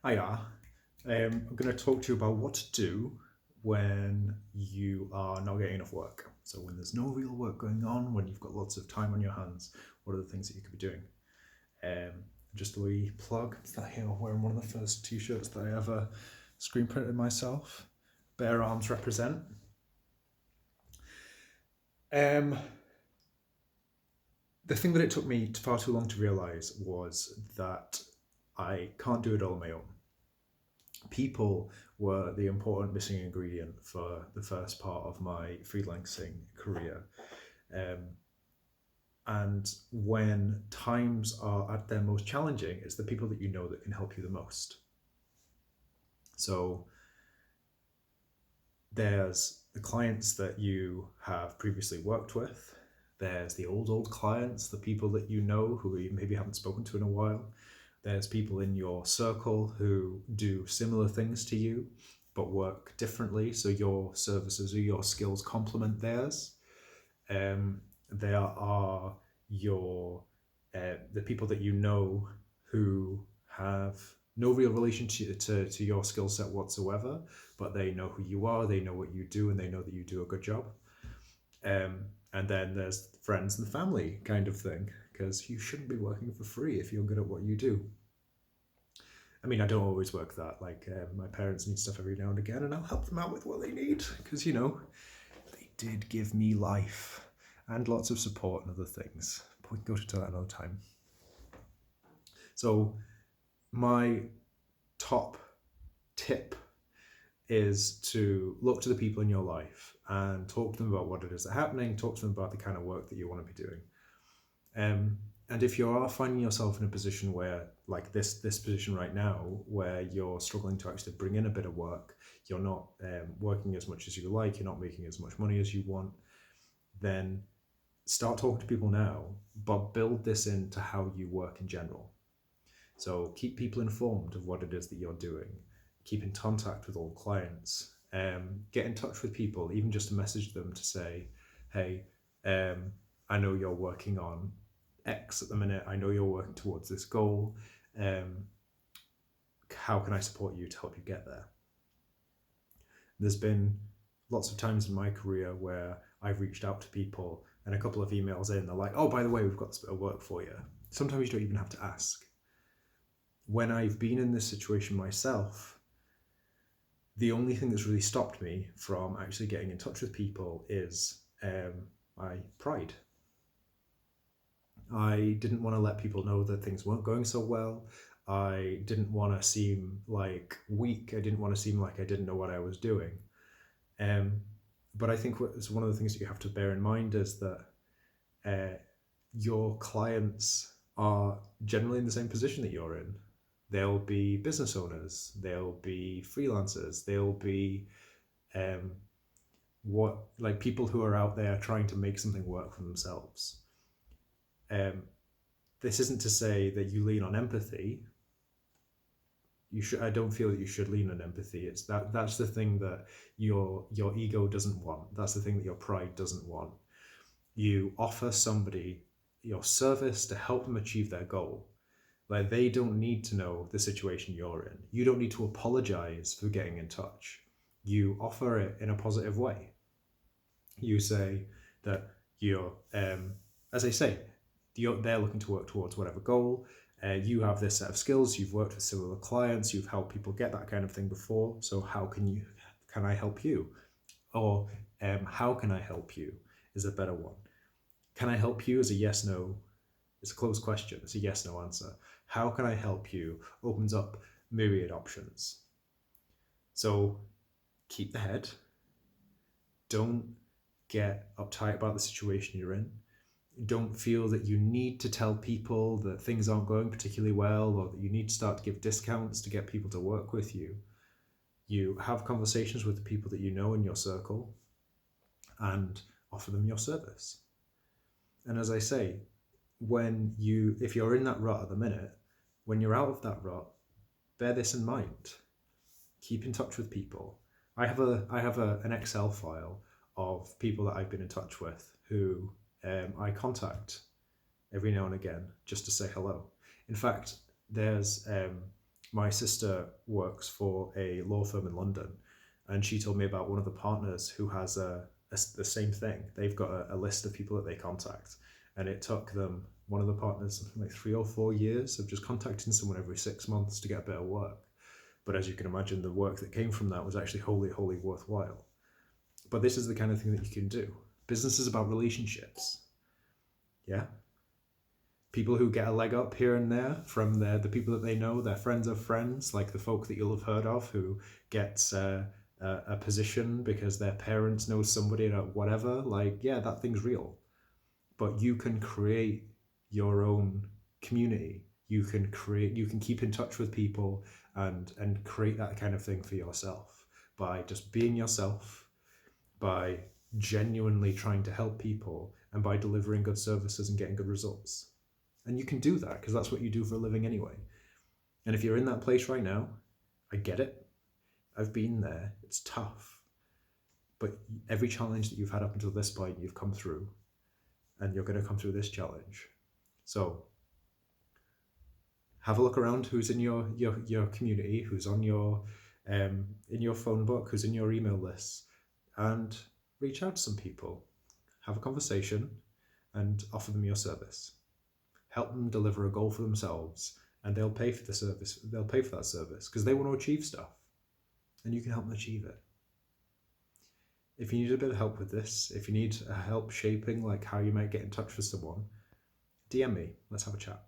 Hiya. I'm going to talk to you about what to do when you are not getting enough work. So when there's no real work going on, when you've got lots of time on your hands, what are the things that you could be doing? Um, just a wee plug. It's that here wearing one of the first t-shirts that I ever screen printed myself. Bare arms represent. Um, the thing that it took me far too long to realise was that I can't do it all on my own. People were the important missing ingredient for the first part of my freelancing career. Um, and when times are at their most challenging, it's the people that you know that can help you the most. So there's the clients that you have previously worked with. There's the old clients, the people that you know who you maybe haven't spoken to in a while. There's people in your circle who do similar things to you, but work differently. So your services or your skills complement theirs. There are your the people that you know who have no real relation to your skill set whatsoever, but they know who you are, they know what you do, and they know that you do a good job. And then there's friends and family kind of thing, because you shouldn't be working for free if you're good at what you do. I mean, I don't always work that. Like, my parents need stuff every now and again, and I'll help them out with what they need, because, they did give me life and lots of support and other things. But we can go to that another time. So, my top tip is to look to the people in your life and talk to them about what it is that's happening, talk to them about the kind of work that you want to be doing. And if you are finding yourself in a position where, like this position right now, where you're struggling to actually bring in a bit of work, you're not working as much as you like, you're not making as much money as you want, then start talking to people now, but build this into how you work in general. So keep people informed of what it is that you're doing. Keep in contact with all clients. Get in touch with people, even just to message them to say, hey, I know you're working on X at the minute. I know you're working towards this goal. How can I support you to help you get there? There's been lots of times in my career where I've reached out to people and a couple of emails in, they're like, oh, by the way, we've got this bit of work for you. Sometimes you don't even have to ask. When I've been in this situation myself, the only thing that's really stopped me from actually getting in touch with people is my pride. I didn't want to let people know that things weren't going so well. I didn't want to seem like weak. I didn't want to seem like I didn't know what I was doing. But I think it's one of the things that you have to bear in mind is that your clients are generally in the same position that you're in. They'll be business owners, they'll be freelancers, they'll be people who are out there trying to make something work for themselves. This isn't to say that you lean on empathy. I don't feel that you should lean on empathy. It's that's the thing that your ego doesn't want. That's the thing that your pride doesn't want. You offer somebody your service to help them achieve their goal. Like, they don't need to know the situation you're in. You don't need to apologize for getting in touch. You offer it in a positive way. You say that you're, as I say, they're looking to work towards whatever goal. You have this set of skills. You've worked with similar clients. You've helped people get that kind of thing before. So how can I help you? Or how can I help you is a better one. Can I help you is a yes, no. It's a closed question. It's a yes, no answer. How can I help you opens up myriad options. So keep the head. Don't get uptight about the situation you're in. Don't feel that you need to tell people that things aren't going particularly well, or that you need to start to give discounts to get people to work with you. You have conversations with the people that you know in your circle and offer them your service. And as I say, if you're in that rut at the minute, when you're out of that rut, bear this in mind. Keep in touch with people. I have an Excel file of people that I've been in touch with who I contact every now and again just to say hello. In fact, there's My sister works for a law firm in London, and she told me about one of the partners who has the same thing. They've got a list of people that they contact, and it took them, one of the partners, something like 3 or 4 years of just contacting someone every 6 months to get a bit of work. But as you can imagine, the work that came from that was actually wholly worthwhile. But this is the kind of thing that you can do. Business is about relationships. Yeah? People who get a leg up here and there from the people that they know, their friends of friends, like the folk that you'll have heard of who gets a position because their parents know somebody or whatever. Like, yeah, that thing's real. But you can create your own community. You can keep in touch with people and create that kind of thing for yourself by just being yourself, by genuinely trying to help people, and by delivering good services and getting good results. And you can do that because that's what you do for a living anyway. And if you're in that place right now, I get it. I've been there. It's tough. But every challenge that you've had up until this point, you've come through. And you're going to come through this challenge. So have a look around who's in your community, who's on your in your phone book, who's in your email list, and reach out to some people. Have a conversation and offer them your service. Help them deliver a goal for themselves, and they'll pay for the service. They'll pay for that service because they want to achieve stuff, and you can help them achieve it. If you need a bit of help with this, if you need help shaping like how you might get in touch with someone, DM me. Let's have a chat.